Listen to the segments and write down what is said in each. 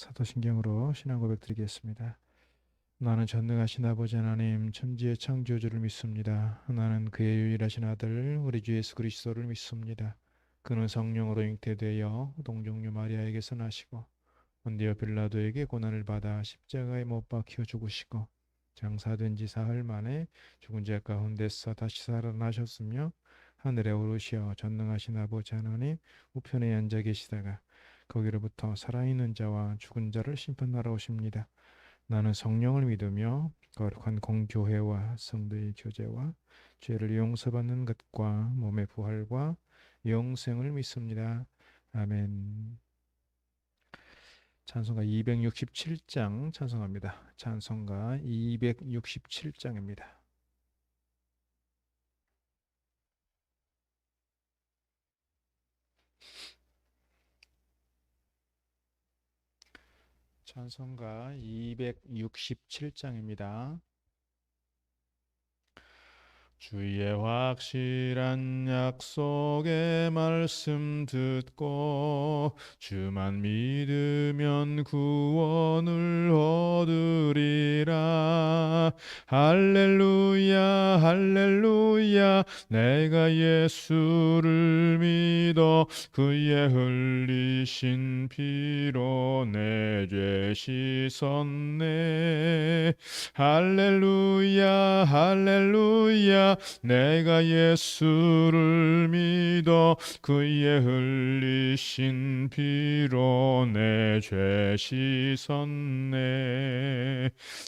사도신경으로 신앙 고백 드리겠습니다. 나는 전능하신 아버지 하나님 천지의 창조주를 믿습니다. 나는 그의 유일하신 아들 우리 주 예수 그리스도를 믿습니다. 그는 성령으로 잉태되어 동정녀 마리아에게서 나시고 본디오 빌라도에게 고난을 받아 십자가에 못 박혀 죽으시고 장사된 지 사흘 만에 죽은 자 가운데서 다시 살아나셨으며 하늘에 오르시어 전능하신 아버지 하나님 우편에 앉아 계시다가 거기로부터 살아있는 자와 죽은 자를 심판하러 오십니다. 나는 성령을 믿으며 거룩한 공교회와 성도의 교제와 죄를 용서받는 것과 몸의 부활과 영생을 믿습니다. 아멘. 찬송가 267장 찬송합니다. 찬송가 267장입니다. 찬송가 267장입니다. 주의 확실한 약속의 말씀 듣고 주만 믿으면 구원을 얻으리라. 할렐루야 할렐루야 내가 예수를 믿어 그의 흘리신 피로 내 죄 씻었네. 할렐루야 할렐루야 내가 예수를 믿어 그의 흘리신 피로 내 죄 씻었네.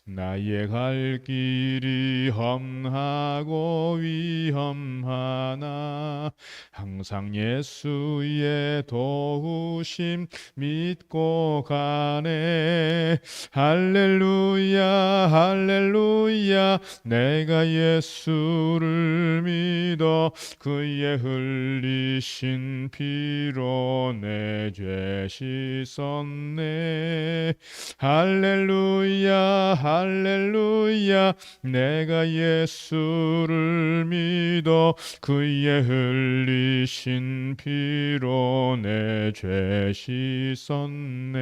나의 갈 길이 험하고 위험하나 항상 예수의 도우심 믿고 가네. 할렐루야 할렐루야 내가 예수를 믿어 그의 흘리신 피로 내 죄 씻었네. 할렐루야 할렐루야 내가 예수를 믿어 그의 흘리신 피로 내 죄 씻었네.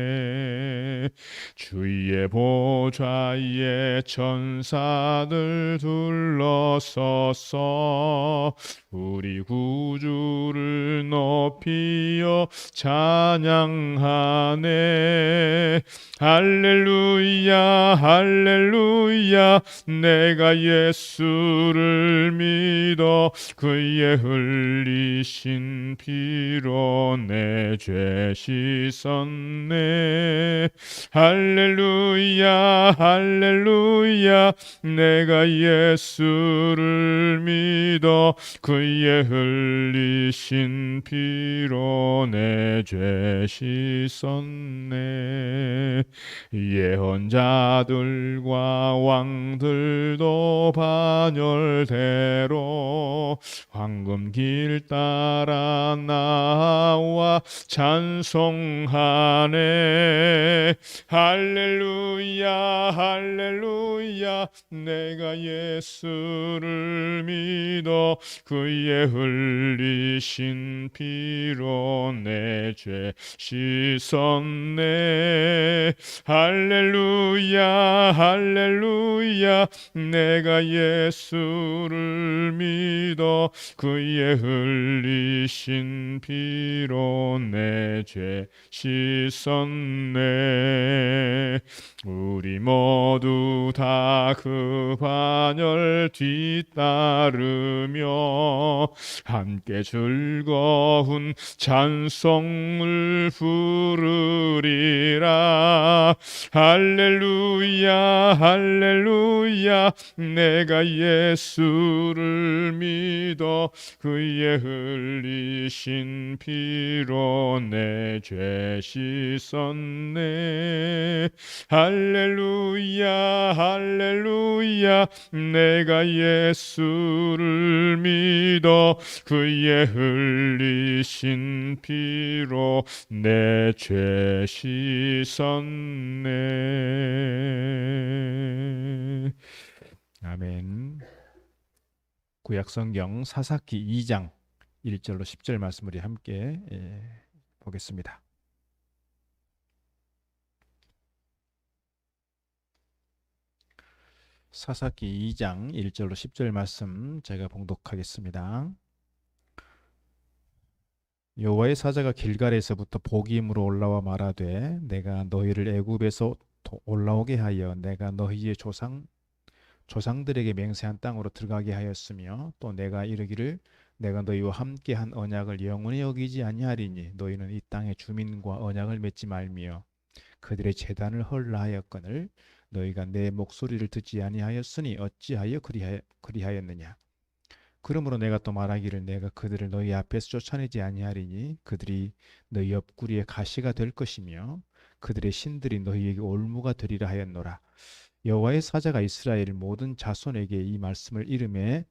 주의 보좌에 천사들 둘러서서 우리 구주를 높이어 찬양하네. 할렐루야 할렐루야 내가 예수를 믿어 그의 흘리신 피로 내 죄 씻었네. 할렐루야 할렐루야 내가 예수를 믿어 그의 흘리신 피로 내 죄 씻었네. 예언자들과 왕들도 반열대로 황금길 따라 나와 찬송하네. 할렐루야 할렐루야 내가 예수를 믿어 그의 흘리신 피로 내 죄 씻었네. 할렐루야 할렐루야 내가 예수를 믿어 그의 흘리신 피로 내 죄 씻었네. 우리 모두 다 그 반열 뒤따르며 함께 즐거운 찬송을 부르리라. 할렐루야 할렐루야 내가 예수를 믿어 그의 흘리신 피로 내 죄 씻었네. 할렐루야 할렐루야 내가 예수를 믿어 그의 흘리신 피로 내 죄 씻었네. 아멘. 구약성경 사사기 2장 1절로 10절 말씀 우리 함께 보겠습니다. 사사기 2장 1절로 10절 말씀 제가 봉독하겠습니다. 여호와의 사자가 길갈에서부터 보기임으로 올라와 말하되 내가 너희를 애굽에서 올라오게 하여 내가 너희의 조상들에게 맹세한 땅으로 들어가게 하였으며 또 내가 이르기를 내가 너희와 함께 한 언약을 영원히 여기지 아니하리니 너희는 이 땅의 주민과 언약을 맺지 말며 그들의 제단을 헐라 하였거늘 너희가 내 목소리를 듣지 아니하였으니 어찌하여 그리하였느냐. 그러므로 내가 또 말하기를 내가 그들을 너희 앞에서 쫓아내지 아니하리니 그들이 너희 옆구리에 가시가 될 것이며 그들의 신들이 너희에게 올무가 되리라 하였노라. 여호와의 사자가 이스라엘 모든 자손에게 이 말씀을 이름에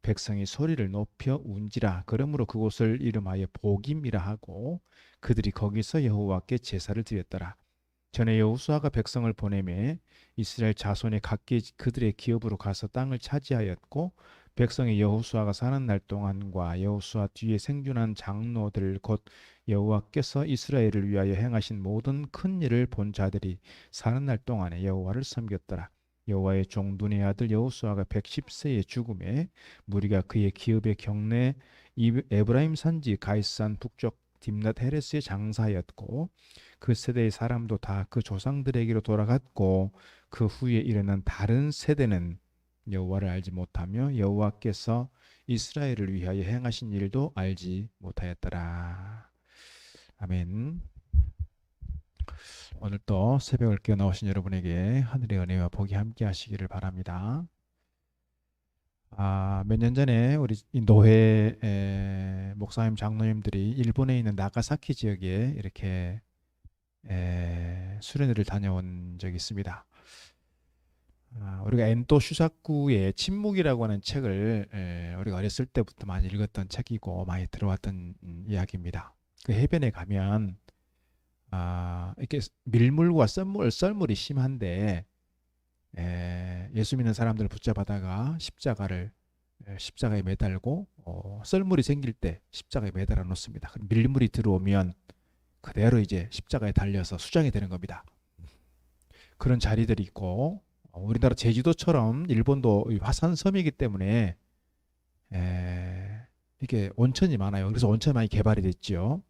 백성이 소리를 높여 운지라. 그러므로 그곳을 이름하여 보김이라 하고 그들이 거기서 여호와께 제사를 드렸더라. 전에 여호수아가 백성을 보내매 이스라엘 자손이 각기 그들의 기업으로 가서 땅을 차지하였고 백성이 여호수아가 사는 날 동안과 여호수아 뒤에 생존한 장로들 곧 여호와께서 이스라엘을 위하여 행하신 모든 큰 일을 본 자들이 사는 날 동안에 여호와를 섬겼더라. 여호와의 종 눈의 아들 여호수아가 110세에 죽음에 무리가 그의 기업의 경내 에브라임 산지 가이스산 북쪽 딥낫 헤레스에 장사하였고 그 세대의 사람도 다 그 조상들에게로 돌아갔고 그 후에 일어난 다른 세대는 여호와를 알지 못하며 여호와께서 이스라엘을 위하여 행하신 일도 알지 못하였더라. 아멘. 오늘 또 새벽을 깨어 나오신 여러분에게 하늘의 은혜와 복이 함께 하시기를 바랍니다. 몇 년 전에 우리 노회 목사님 장로님들이 일본에 있는 나가사키 지역에 이렇게 수련회를 다녀온 적이 있습니다. 우리가 엔토 슈사쿠의 침묵이라고 하는 책을 우리가 어렸을 때부터 많이 읽었던 책이고 많이 들어왔던 이야기입니다. 그 해변에 가면 이렇게 밀물과 썰물이 심한데 예수 믿는 사람들을 붙잡아다가 십자가에 매달고 썰물이 생길 때 십자가에 매달아 놓습니다. 밀물이 들어오면 그대로 이제 십자가에 달려서 수장이 되는 겁니다. 그런 자리들이 있고 우리나라 제주도처럼 일본도 화산섬이기 때문에 이게 온천이 많아요. 그래서 온천이 많이 개발이 됐죠.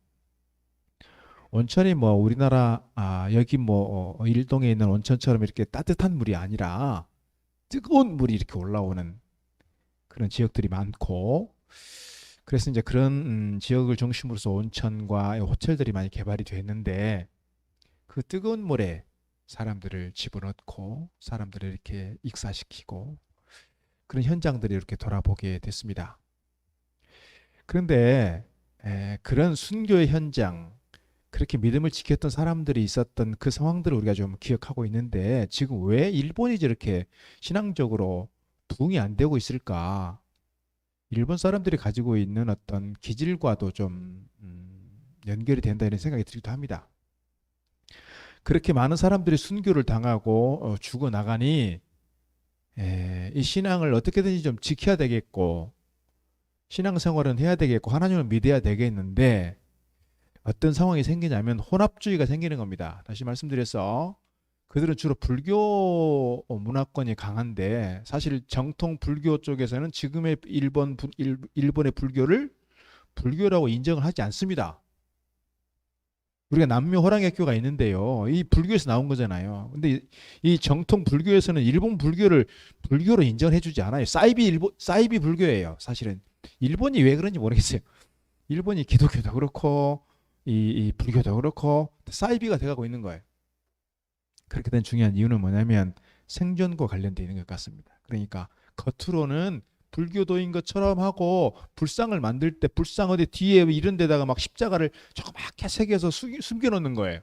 온천이 뭐 우리나라 여기 뭐 일동에 있는 온천처럼 이렇게 따뜻한 물이 아니라 뜨거운 물이 이렇게 올라오는 그런 지역들이 많고 그래서 이제 그런 지역을 중심으로서 온천과 호텔들이 많이 개발이 됐는데 그 뜨거운 물에 사람들을 집어넣고 사람들을 이렇게 익사시키고 그런 현장들이 이렇게 돌아보게 됐습니다. 그런데 그런 순교의 현장 그렇게 믿음을 지켰던 사람들이 있었던 그 상황들을 우리가 좀 기억하고 있는데 지금 왜 일본이 저렇게 신앙적으로 부흥이 안 되고 있을까? 일본 사람들이 가지고 있는 어떤 기질과도 좀 연결이 된다 이런 생각이 들기도 합니다. 그렇게 많은 사람들이 순교를 당하고 죽어나가니 이 신앙을 어떻게든지 좀 지켜야 되겠고 신앙생활은 해야 되겠고 하나님을 믿어야 되겠는데 어떤 상황이 생기냐면 혼합주의가 생기는 겁니다. 다시 말씀드려서 그들은 주로 불교 문화권이 강한데 사실 정통 불교 쪽에서는 지금의 일본의 불교를 불교라고 인정을 하지 않습니다. 우리가 남묘 호랑이학교가 있는데요. 이 불교에서 나온 거잖아요. 근데 이 정통 불교에서는 일본 불교를 불교로 인정을 해주지 않아요. 사이비 불교예요. 사실은 일본이 왜 그런지 모르겠어요. 일본이 기독교도 그렇고 이 불교도 그렇고 사이비가 돼가고 있는 거예요. 그렇게 된 중요한 이유는 뭐냐면 생존과 관련되어 있는 것 같습니다. 그러니까 겉으로는 불교도인 것처럼 하고 불상을 만들 때 불상 어디 뒤에 이런 데다가 막 십자가를 조그맣게 새겨서 숨겨놓는 거예요.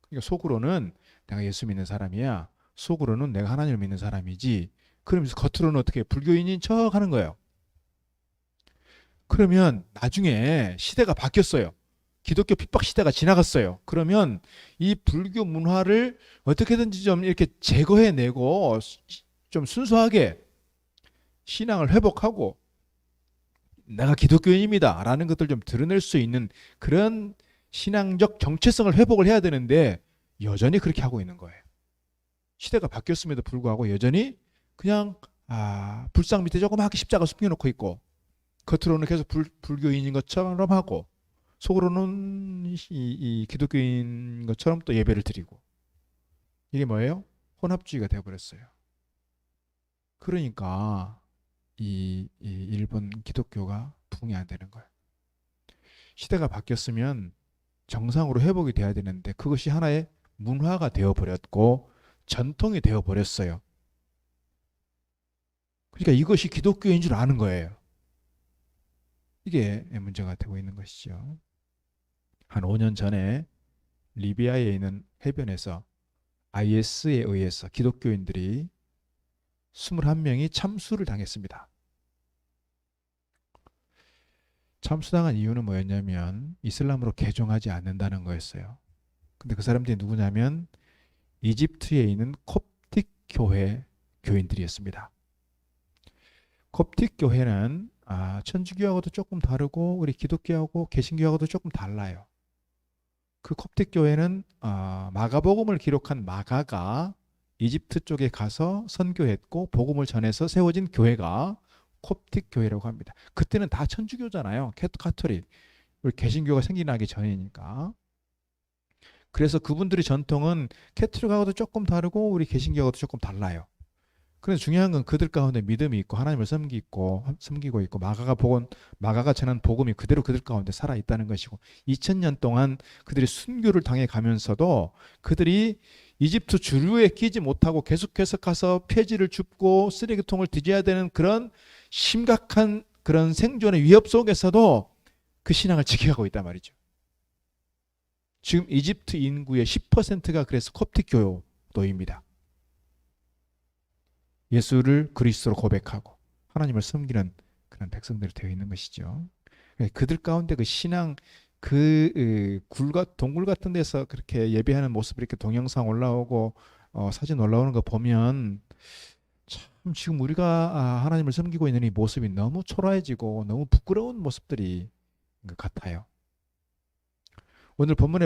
그러니까 속으로는 내가 예수 믿는 사람이야. 속으로는 내가 하나님을 믿는 사람이지. 그러면서 겉으로는 어떻게 불교인인 척 하는 거예요. 그러면 나중에 시대가 바뀌었어요. 기독교 핍박 시대가 지나갔어요. 그러면 이 불교 문화를 어떻게든지 좀 이렇게 제거해내고 좀 순수하게 신앙을 회복하고 내가 기독교인입니다 라는 것들 좀 드러낼 수 있는 그런 신앙적 정체성을 회복을 해야 되는데 여전히 그렇게 하고 있는 거예요. 시대가 바뀌었음에도 불구하고 여전히 그냥 불상 밑에 조그맣게 십자가 숨겨놓고 있고 겉으로는 계속 불교인인 것처럼 하고 속으로는 이 기독교인 것처럼 또 예배를 드리고 이게 뭐예요? 혼합주의가 되어버렸어요. 그러니까 이 일본 기독교가 부흥이 안 되는 거예요. 시대가 바뀌었으면 정상으로 회복이 돼야 되는데 그것이 하나의 문화가 되어버렸고 전통이 되어버렸어요. 그러니까 이것이 기독교인 줄 아는 거예요. 이게 문제가 되고 있는 것이죠. 한 5년 전에 리비아에 있는 해변에서 IS에 의해서 기독교인들이 21명이 참수를 당했습니다. 참수당한 이유는 뭐였냐면 이슬람으로 개종하지 않는다는 거였어요. 근데 그 사람들이 누구냐면 이집트에 있는 콥틱 교회 교인들이었습니다. 콥틱 교회는 천주교하고도 조금 다르고 우리 기독교하고 개신교하고도 조금 달라요. 그 콥틱 교회는 마가복음을 기록한 마가가 이집트 쪽에 가서 선교했고 복음을 전해서 세워진 교회가 콥틱 교회라고 합니다. 그때는 다 천주교잖아요. 카톨릭. 우리 개신교가 생겨나기 전이니까. 그래서 그분들의 전통은 캐톨릭하고도 조금 다르고 우리 개신교하고도 조금 달라요. 그래서 중요한 건 그들 가운데 믿음이 있고 하나님을 섬기고 있고 마가가 전한 복음이 그대로 그들 가운데 살아 있다는 것이고 2000년 동안 그들이 순교를 당해 가면서도 그들이 이집트 주류에 끼지 못하고 계속해서 가서 폐지를 줍고 쓰레기통을 뒤져야 되는 그런 심각한 그런 생존의 위협 속에서도 그 신앙을 지켜가고 있단 말이죠. 지금 이집트 인구의 10%가 그래서 콥틱 교도입니다. 예수를 그리스도로 고백하고 하나님을 섬기는 그런 백성들이 되어 있는 것이죠. 그들 가운데 그 신앙 동굴 같은 데서 그렇게 예배하는 모습 이렇게 동영상 올라오고 사진 올라오는 거 보면 참 지금 우리가 하나님을 섬기고 있는 이 모습이 너무 초라해지고 너무 부끄러운 모습들이 같아요. 오늘 본문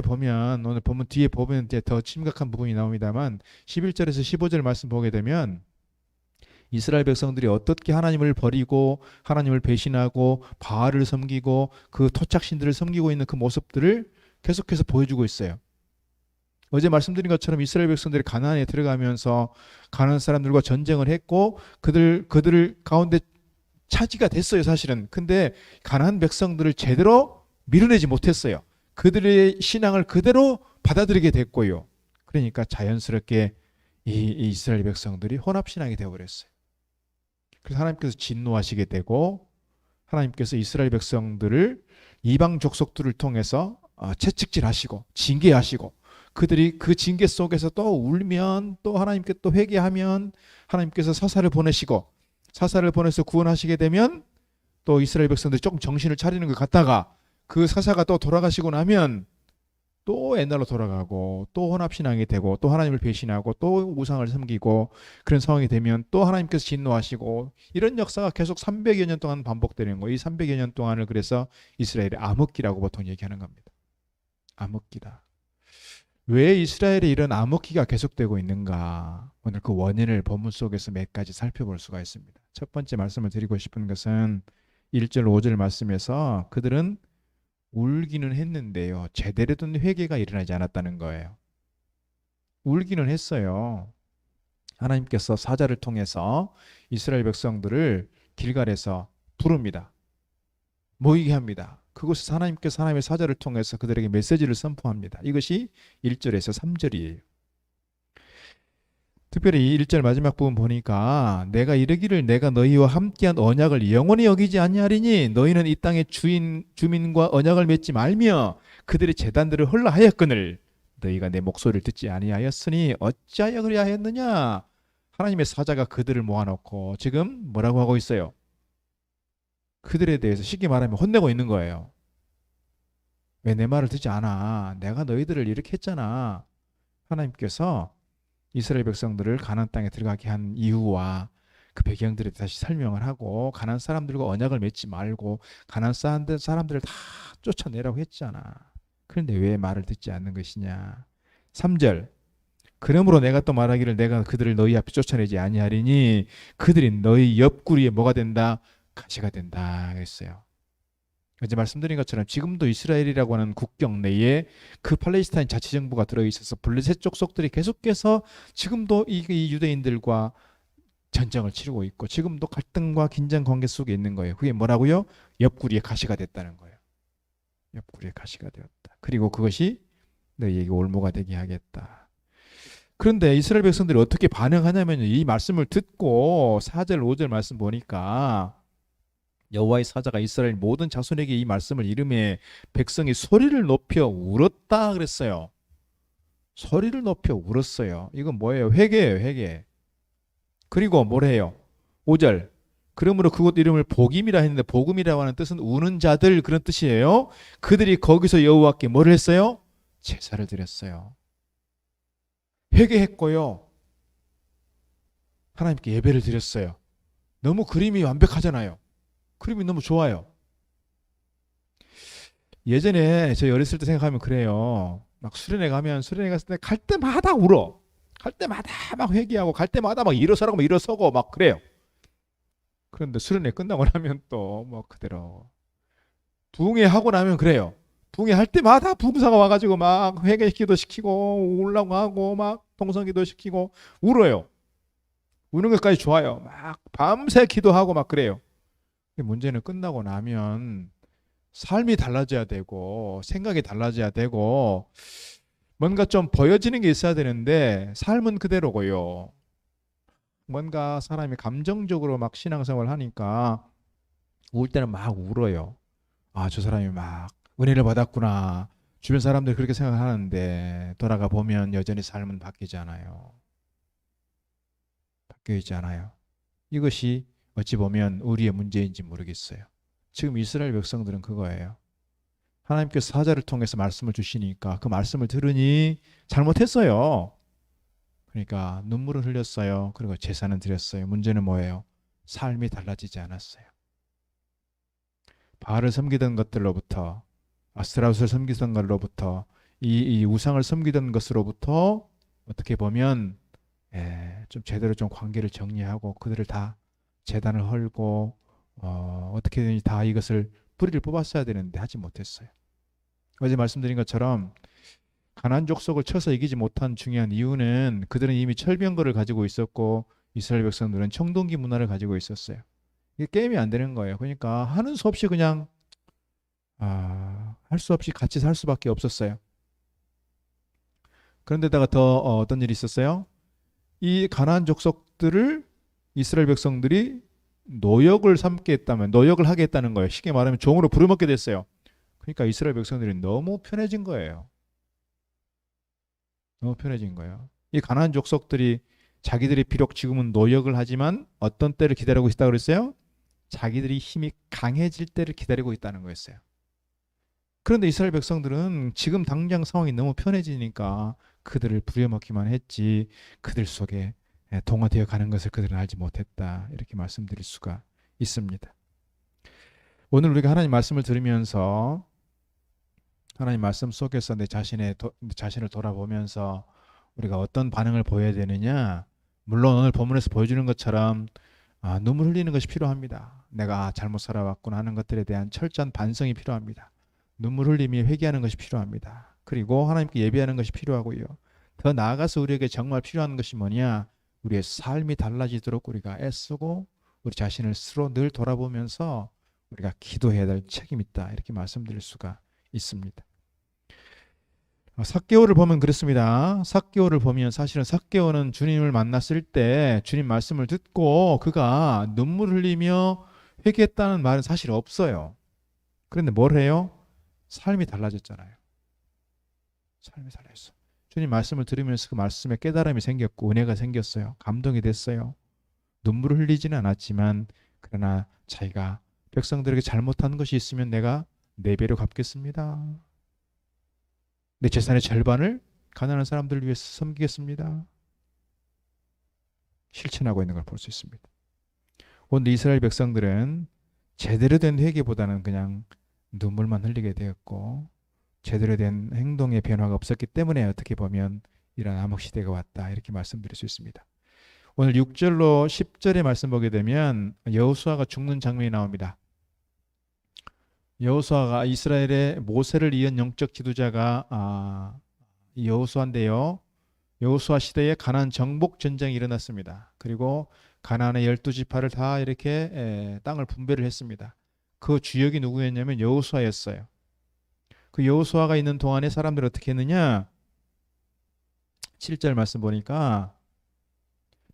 뒤에 보면 이제 더 심각한 부분이 나옵니다만 11절에서 15절 말씀 보게 되면 이스라엘 백성들이 어떻게 하나님을 버리고 하나님을 배신하고 바알을 섬기고 그 토착신들을 섬기고 있는 그 모습들을 계속해서 보여주고 있어요. 어제 말씀드린 것처럼 이스라엘 백성들이 가나안에 들어가면서 가나안 사람들과 전쟁을 했고 그들 가운데 차지가 됐어요, 사실은. 근데 가나안 백성들을 제대로 밀어내지 못했어요. 그들의 신앙을 그대로 받아들이게 됐고요. 그러니까 자연스럽게 이 이스라엘 백성들이 혼합신앙이 되어버렸어요. 그래서 하나님께서 진노하시게 되고 하나님께서 이스라엘 백성들을 이방 족속들을 통해서 채찍질하시고 징계하시고 그들이 그 징계 속에서 또 울면 또 하나님께 또 회개하면 하나님께서 사사를 보내시고 사사를 보내서 구원하시게 되면 또 이스라엘 백성들이 조금 정신을 차리는 것 같다가 그 사사가 또 돌아가시고 나면 또 옛날로 돌아가고 또 혼합신앙이 되고 또 하나님을 배신하고 또 우상을 섬기고 그런 상황이 되면 또 하나님께서 진노하시고 이런 역사가 계속 300여 년 동안 반복되는 거예요. 이 300여 년 동안을 그래서 이스라엘의 암흑기라고 보통 얘기하는 겁니다. 암흑기다. 왜 이스라엘에 이런 암흑기가 계속되고 있는가? 오늘 그 원인을 본문 속에서 몇 가지 살펴볼 수가 있습니다. 첫 번째 말씀을 드리고 싶은 것은 1절 5절 말씀에서 그들은 울기는 했는데요. 제대로 된 회개가 일어나지 않았다는 거예요. 울기는 했어요. 하나님께서 사자를 통해서 이스라엘 백성들을 길갈에서 부릅니다. 모이게 합니다. 그곳에서 하나님께서 하나님의 사자를 통해서 그들에게 메시지를 선포합니다. 이것이 1절에서 3절이에요. 특별히 1절 마지막 부분 보니까 내가 이르기를 내가 너희와 함께한 언약을 영원히 여기지 아니하리니 너희는 이 땅의 주민과 언약을 맺지 말며 그들의 제단들을 헐라하였거늘 너희가 내 목소리를 듣지 아니하였으니 어찌하여 그리하였느냐. 하나님의 사자가 그들을 모아놓고 지금 뭐라고 하고 있어요? 그들에 대해서 쉽게 말하면 혼내고 있는 거예요. 왜 내 말을 듣지 않아? 내가 너희들을 이렇게 했잖아. 하나님께서 이스라엘 백성들을 가나안 땅에 들어가게 한 이유와 그 배경들에 다시 설명을 하고 가나안 사람들과 언약을 맺지 말고 가나안 사람들을 다 쫓아내라고 했잖아. 그런데 왜 말을 듣지 않는 것이냐. 3절 그러므로 내가 또 말하기를 내가 그들을 너희 앞에 쫓아내지 아니하리니 그들이 너희 옆구리에 뭐가 된다? 가시가 된다 그랬어요. 어제 말씀드린 것처럼 지금도 이스라엘이라고 하는 국경 내에 그 팔레스타인 자치정부가 들어있어서 블레셋 족속들이 계속해서 지금도 이 유대인들과 전쟁을 치르고 있고 지금도 갈등과 긴장 관계 속에 있는 거예요. 그게 뭐라고요? 옆구리에 가시가 됐다는 거예요. 옆구리에 가시가 되었다. 그리고 그것이 너희에게 올무가 되게 하겠다. 그런데 이스라엘 백성들이 어떻게 반응하냐면 이 말씀을 듣고 4절 5절 말씀 보니까 여호와의 사자가 이스라엘 모든 자손에게 이 말씀을 이름에 백성이 소리를 높여 울었다 그랬어요. 소리를 높여 울었어요. 이건 뭐예요? 회개예요, 회개. 그리고 뭐래요? 5절. 그러므로 그곳 이름을 복임이라 했는데 복음이라고 하는 뜻은 우는 자들 그런 뜻이에요. 그들이 거기서 여호와께 뭐를 했어요? 제사를 드렸어요. 회개했고요. 하나님께 예배를 드렸어요. 너무 그림이 완벽하잖아요. 그림이 너무 좋아요. 예전에 저희 어렸을 때 생각하면 그래요. 막 수련회 가면 수련회 갔을 때 갈 때마다 울어. 갈 때마다 막 회개하고 갈 때마다 막 일어서라고 막 일어서고 막 그래요. 그런데 수련회 끝나고 나면 또 뭐 그대로 부흥회 하고 나면 그래요. 부흥회 할 때마다 부흥사가 와가지고 막 회개기도 시키고 울라고 하고 막 통성기도 시키고 울어요. 우는 것까지 좋아요. 막 밤새 기도하고 막 그래요. 문제는 끝나고 나면 삶이 달라져야 되고 생각이 달라져야 되고 뭔가 좀 보여지는 게 있어야 되는데 삶은 그대로고요. 뭔가 사람이 감정적으로 막 신앙생활을 하니까 울 때는 막 울어요. 아, 저 사람이 막 은혜를 받았구나. 주변 사람들이 그렇게 생각하는데 돌아가 보면 여전히 삶은 바뀌지 않아요. 바뀌지 않아요. 이것이 어찌 보면 우리의 문제인지 모르겠어요. 지금 이스라엘 백성들은 그거예요. 하나님께서 사자를 통해서 말씀을 주시니까 그 말씀을 들으니 잘못했어요. 그러니까 눈물을 흘렸어요. 그리고 제사는 드렸어요. 문제는 뭐예요? 삶이 달라지지 않았어요. 바알을 섬기던 것들로부터 아스타롯을 섬기던 것로부터 이 우상을 섬기던 것으로부터 어떻게 보면 좀 제대로 좀 관계를 정리하고 그들을 다 제단을 헐고 어떻게든지 다 이것을 뿌리를 뽑았어야 되는데 하지 못했어요. 어제 말씀드린 것처럼 가나안 족속을 쳐서 이기지 못한 중요한 이유는 그들은 이미 철병거를 가지고 있었고 이스라엘 백성들은 청동기 문화를 가지고 있었어요. 이게 게임이 안 되는 거예요. 그러니까 하는 수 없이 그냥 할 수 없이 같이 살 수밖에 없었어요. 그런데다가 더 어떤 일이 있었어요? 이 가나안 족속들을 이스라엘 백성들이 노역을 삼게 했다면 노역을 하게 했다는 거예요. 쉽게 말하면 종으로 부려먹게 됐어요. 그러니까 이스라엘 백성들이 너무 편해진 거예요. 너무 편해진 거예요. 이 가나안 족속들이 자기들이 비록 지금은 노역을 하지만 어떤 때를 기다리고 있다고 그랬어요? 자기들이 힘이 강해질 때를 기다리고 있다는 거였어요. 그런데 이스라엘 백성들은 지금 당장 상황이 너무 편해지니까 그들을 부려먹기만 했지 그들 속에 동화되어 가는 것을 그들은 알지 못했다. 이렇게 말씀드릴 수가 있습니다. 오늘 우리가 하나님 말씀을 들으면서 하나님 말씀 속에서 내 자신을 돌아보면서 우리가 어떤 반응을 보여야 되느냐. 물론 오늘 본문에서 보여주는 것처럼 눈물 흘리는 것이 필요합니다. 내가 잘못 살아왔구나 하는 것들에 대한 철저한 반성이 필요합니다. 눈물 흘림이 회개하는 것이 필요합니다. 그리고 하나님께 예배하는 것이 필요하고요. 더 나아가서 우리에게 정말 필요한 것이 뭐냐. 우리의 삶이 달라지도록 우리가 애쓰고 우리 자신을 스스로 늘 돌아보면서 우리가 기도해야 될 책임이 있다. 이렇게 말씀드릴 수가 있습니다. 삭개오를 보면 그렇습니다. 삭개오를 보면 사실은 삭개오는 주님을 만났을 때 주님 말씀을 듣고 그가 눈물 흘리며 회개했다는 말은 사실 없어요. 그런데 뭘 해요? 삶이 달라졌잖아요. 삶이 달라졌어. 주님 말씀을 들으면서 그 말씀에 깨달음이 생겼고 은혜가 생겼어요. 감동이 됐어요. 눈물을 흘리지는 않았지만 그러나 자기가 백성들에게 잘못한 것이 있으면 내가 4배로 갚겠습니다. 내 재산의 절반을 가난한 사람들을 위해서 섬기겠습니다. 실천하고 있는 걸 볼 수 있습니다. 오늘 이스라엘 백성들은 제대로 된 회개보다는 그냥 눈물만 흘리게 되었고 제대로 된 행동의 변화가 없었기 때문에 어떻게 보면 이런 암흑 시대가 왔다. 이렇게 말씀드릴 수 있습니다. 오늘 6절로 10절의 말씀 보게 되면 여호수아가 죽는 장면이 나옵니다. 여호수아가 이스라엘의 모세를 이은 영적 지도자가 여호수아인데요. 여호수아 시대에 가나안 정복 전쟁이 일어났습니다. 그리고 가나안의 12지파를 다 이렇게 땅을 분배를 했습니다. 그 주역이 누구였냐면 여호수아였어요. 그 여호수아가 있는 동안에 사람들이 어떻게 했느냐? 7절 말씀 보니까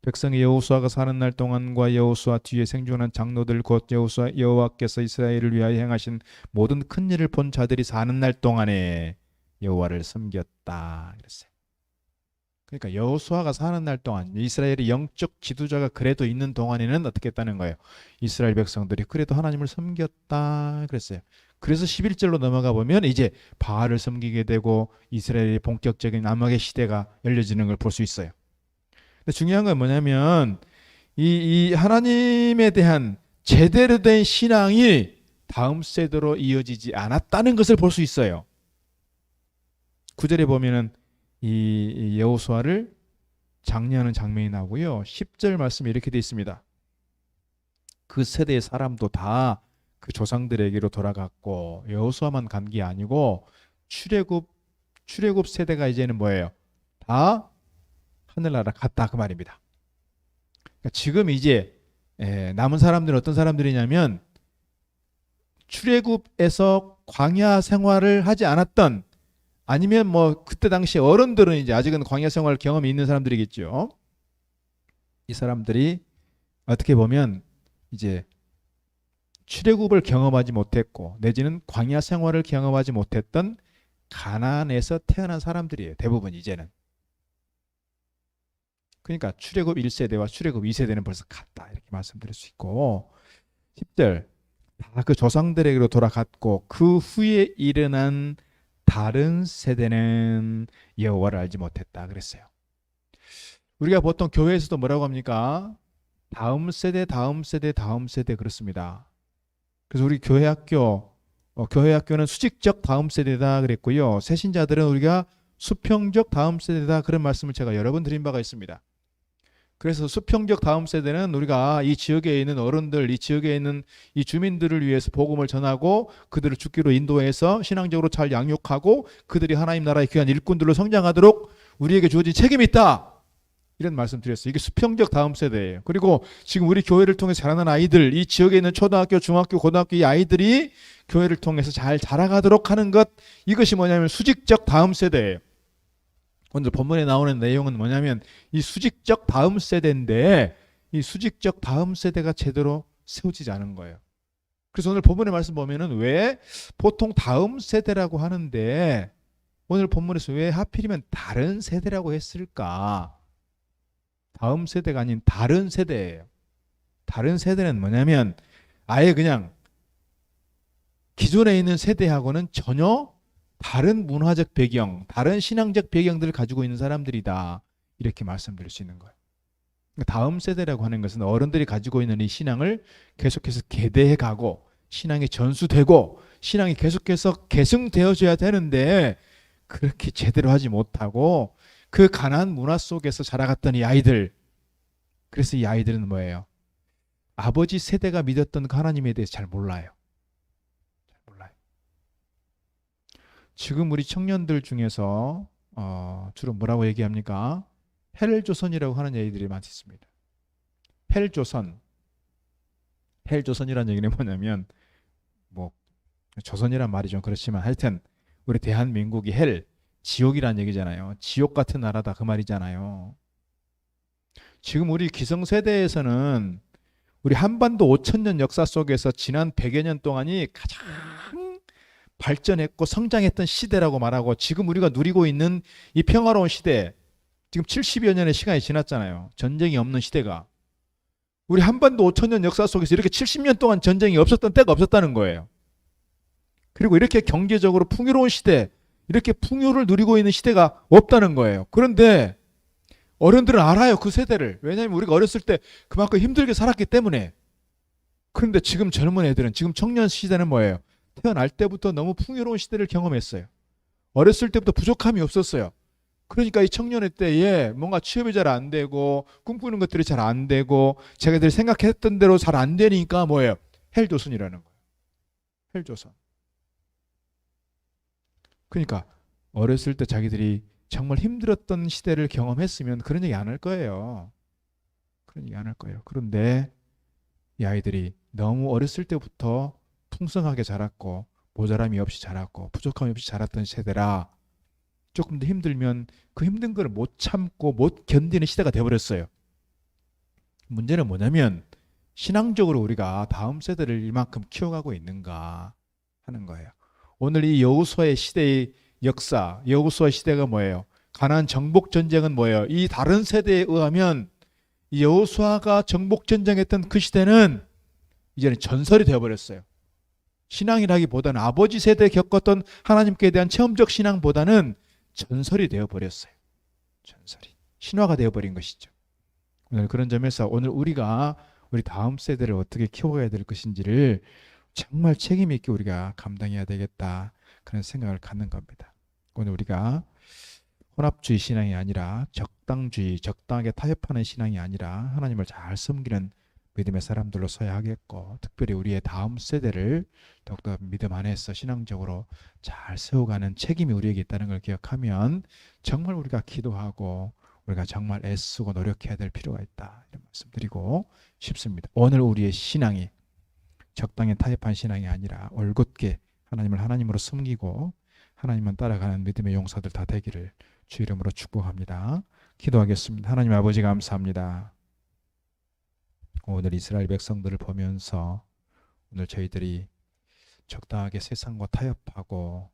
백성이 여호수아가 사는 날 동안과 여호수아 뒤에 생존한 장로들 곧 여호와께서 이스라엘을 위하여 행하신 모든 큰 일을 본 자들이 사는 날 동안에 여호와를 섬겼다 그랬어요. 그러니까 여호수아가 사는 날 동안 이스라엘의 영적 지도자가 그래도 있는 동안에는 어떻게 했다는 거예요? 이스라엘 백성들이 그래도 하나님을 섬겼다 그랬어요. 그래서 11절로 넘어가 보면 이제 바알을 섬기게 되고 이스라엘의 본격적인 암흑의 시대가 열려지는 걸 볼 수 있어요. 근데 중요한 건 뭐냐면 이 하나님에 대한 제대로 된 신앙이 다음 세대로 이어지지 않았다는 것을 볼 수 있어요. 9절에 보면은 이 여호수아를 장려하는 장면이 나오고요. 10절 말씀에 이렇게 되어 있습니다. 그 세대의 사람도 다 그 조상들에게로 돌아갔고 여호수아만 간 게 아니고 출애굽 세대가 이제는 뭐예요? 다 하늘나라 갔다 그 말입니다. 그러니까 지금 이제 남은 사람들은 어떤 사람들이냐면 출애굽에서 광야 생활을 하지 않았던 아니면 뭐 그때 당시 어른들은 이제 아직은 광야 생활 경험이 있는 사람들이겠죠. 이 사람들이 어떻게 보면 이제 출애굽을 경험하지 못했고 내지는 광야 생활을 경험하지 못했던 가나안에서 태어난 사람들이에요. 대부분 이제는. 그러니까 출애굽 1세대와 출애굽 2세대는 벌써 갔다 이렇게 말씀드릴 수 있고 10절 다 그 조상들에게로 돌아갔고 그 후에 일어난 다른 세대는 여호와를 알지 못했다 그랬어요. 우리가 보통 교회에서도 뭐라고 합니까? 다음 세대 그렇습니다. 그래서 우리 교회학교는 수직적 다음 세대다 그랬고요. 새신자들은 우리가 수평적 다음 세대다 그런 말씀을 제가 여러 번 드린 바가 있습니다. 그래서 수평적 다음 세대는 우리가 이 지역에 있는 어른들, 이 지역에 있는 이 주민들을 위해서 복음을 전하고 그들을 죽기로 인도해서 신앙적으로 잘 양육하고 그들이 하나님 나라의 귀한 일꾼들로 성장하도록 우리에게 주어진 책임이 있다. 이런 말씀 드렸어요. 이게 수평적 다음 세대예요. 그리고 지금 우리 교회를 통해서 자라는 아이들, 이 지역에 있는 초등학교, 중학교, 고등학교 이 아이들이 교회를 통해서 잘 자라가도록 하는 것, 이것이 뭐냐면 수직적 다음 세대예요. 오늘 본문에 나오는 내용은 뭐냐면 이 수직적 다음 세대인데 이 수직적 다음 세대가 제대로 세워지지 않은 거예요. 그래서 오늘 본문의 말씀 보면은 왜 보통 다음 세대라고 하는데 오늘 본문에서 왜 하필이면 다른 세대라고 했을까? 다음 세대가 아닌 다른 세대예요. 다른 세대는 뭐냐면 아예 그냥 기존에 있는 세대하고는 전혀 다른 문화적 배경, 다른 신앙적 배경들을 가지고 있는 사람들이다. 이렇게 말씀드릴 수 있는 거예요. 다음 세대라고 하는 것은 어른들이 가지고 있는 이 신앙을 계속해서 계대해 가고 신앙이 전수되고 신앙이 계속해서 계승되어져야 되는데 그렇게 제대로 하지 못하고 그 가난한 문화 속에서 자라갔던 이 아이들, 그래서 이 아이들은 뭐예요? 아버지 세대가 믿었던 하나님에 대해서 잘 몰라요. 지금 우리 청년들 중에서 주로 뭐라고 얘기합니까? 헬조선이라고 하는 얘기들이 많이 있습니다. 헬조선이라는 얘기는 뭐냐면 뭐 조선이란 말이 좀 그렇지만 하여튼 우리 대한민국이 지옥이란 얘기잖아요. 지옥 같은 나라다 그 말이잖아요. 지금 우리 기성세대에서는 우리 한반도 5,000년 역사 속에서 지난 100여 년 동안이 가장 발전했고 성장했던 시대라고 말하고 지금 우리가 누리고 있는 이 평화로운 시대, 지금 70여 년의 시간이 지났잖아요. 전쟁이 없는 시대가. 우리 한반도 5,000년 역사 속에서 이렇게 70년 동안 전쟁이 없었던 때가 없었다는 거예요. 그리고 이렇게 경제적으로 풍요로운 시대, 이렇게 풍요를 누리고 있는 시대가 없다는 거예요. 그런데 어른들은 알아요, 그 세대를. 왜냐하면 우리가 어렸을 때 그만큼 힘들게 살았기 때문에. 그런데 지금 젊은 애들은, 지금 청년 시대는 뭐예요? 태어날 때부터 너무 풍요로운 시대를 경험했어요. 어렸을 때부터 부족함이 없었어요. 그러니까 이 청년의 때에 뭔가 취업이 잘 안 되고 꿈꾸는 것들이 잘 안 되고 자기들이 생각했던 대로 잘 안 되니까 뭐예요? 헬조선이라는 거예요. 헬조선. 그러니까 어렸을 때 자기들이 정말 힘들었던 시대를 경험했으면 그런 얘기 안 할 거예요. 그런 얘기 안 할 거예요. 그런데 이 아이들이 너무 어렸을 때부터 풍성하게 자랐고 모자람이 없이 자랐고 부족함이 없이 자랐던 세대라 조금 더 힘들면 그 힘든 걸 못 참고 못 견디는 시대가 돼버렸어요. 문제는 뭐냐면 신앙적으로 우리가 다음 세대를 이만큼 키워가고 있는가 하는 거예요. 오늘 이 여호수아의 시대의 역사, 여호수아 시대가 뭐예요? 가나안 정복 전쟁은 뭐예요? 이 다른 세대에 의하면 이 여호수아가 정복 전쟁했던 그 시대는 이제는 전설이 되어버렸어요. 신앙이라기보다는 아버지 세대에 겪었던 하나님께 대한 체험적 신앙보다는 전설이 되어버렸어요. 전설이. 신화가 되어버린 것이죠. 오늘 그런 점에서 오늘 우리가 우리 다음 세대를 어떻게 키워야 될 것인지를 정말 책임 있게 우리가 감당해야 되겠다. 그런 생각을 갖는 겁니다. 오늘 우리가 혼합주의 신앙이 아니라 적당주의, 적당하게 타협하는 신앙이 아니라 하나님을 잘 섬기는 믿음의 사람들로 서야 하겠고, 특별히 우리의 다음 세대를 더욱더 믿음 안에서 신앙적으로 잘 세워가는 책임이 우리에게 있다는 걸 기억하면 정말 우리가 기도하고 우리가 정말 애쓰고 노력해야 될 필요가 있다. 이런 말씀 드리고 싶습니다. 오늘 우리의 신앙이 적당히 타협한 신앙이 아니라 올곧게 하나님을 하나님으로 섬기고 하나님만 따라가는 믿음의 용사들 다 되기를 주 이름으로 축복합니다. 기도하겠습니다. 하나님 아버지 감사합니다. 오늘 이스라엘 백성들을 보면서 오늘 저희들이 적당하게 세상과 타협하고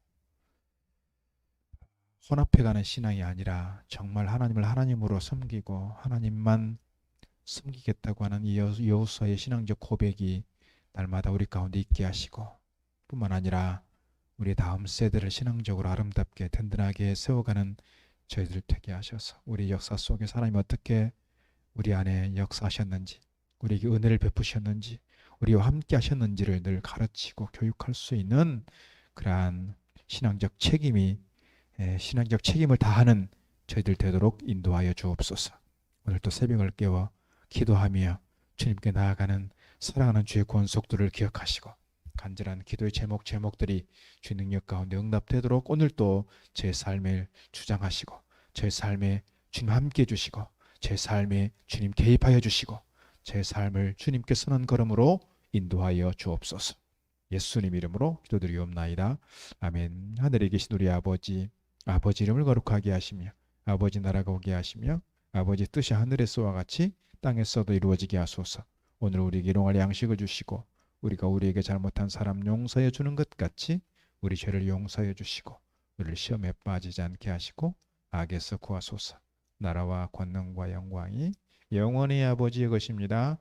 혼합해가는 신앙이 아니라 정말 하나님을 하나님으로 섬기고 하나님만 섬기겠다고 하는 이 여호수아의 신앙적 고백이 날마다 우리 가운데 있게 하시고, 뿐만 아니라 우리 다음 세대를 신앙적으로 아름답게 든든하게 세워가는 저희들 되게 하셔서 우리 역사 속에서 하나님 어떻게 우리 안에 역사하셨는지, 우리에게 은혜를 베푸셨는지, 우리와 함께 하셨는지를 늘 가르치고 교육할 수 있는 그러한 신앙적 책임을 다하는 저희들 되도록 인도하여 주옵소서. 오늘 또 새벽을 깨워 기도하며 주님께 나아가는 사랑하는 주의 권속들을 기억하시고 간절한 기도의 제목들이 주의 능력 가운데 응답되도록 오늘 또 제 삶을 주장하시고 제 삶에 주님 함께 해주시고 제 삶에 주님 개입하여 주시고 제 삶을 주님께 선한 걸음으로 인도하여 주옵소서. 예수님 이름으로 기도드리옵나이다. 아멘. 하늘에 계신 우리 아버지 이름을 거룩하게 하시며 아버지 나라가 오게 하시며 아버지 뜻이 하늘에서와 같이 땅에서도 이루어지게 하소서. 오늘 우리에게 일용할 양식을 주시고 우리가 우리에게 잘못한 사람 용서해 주는 것 같이 우리 죄를 용서해 주시고 우리를 시험에 빠지지 않게 하시고 악에서 구하소서. 나라와 권능과 영광이 영원히 아버지의 것입니다.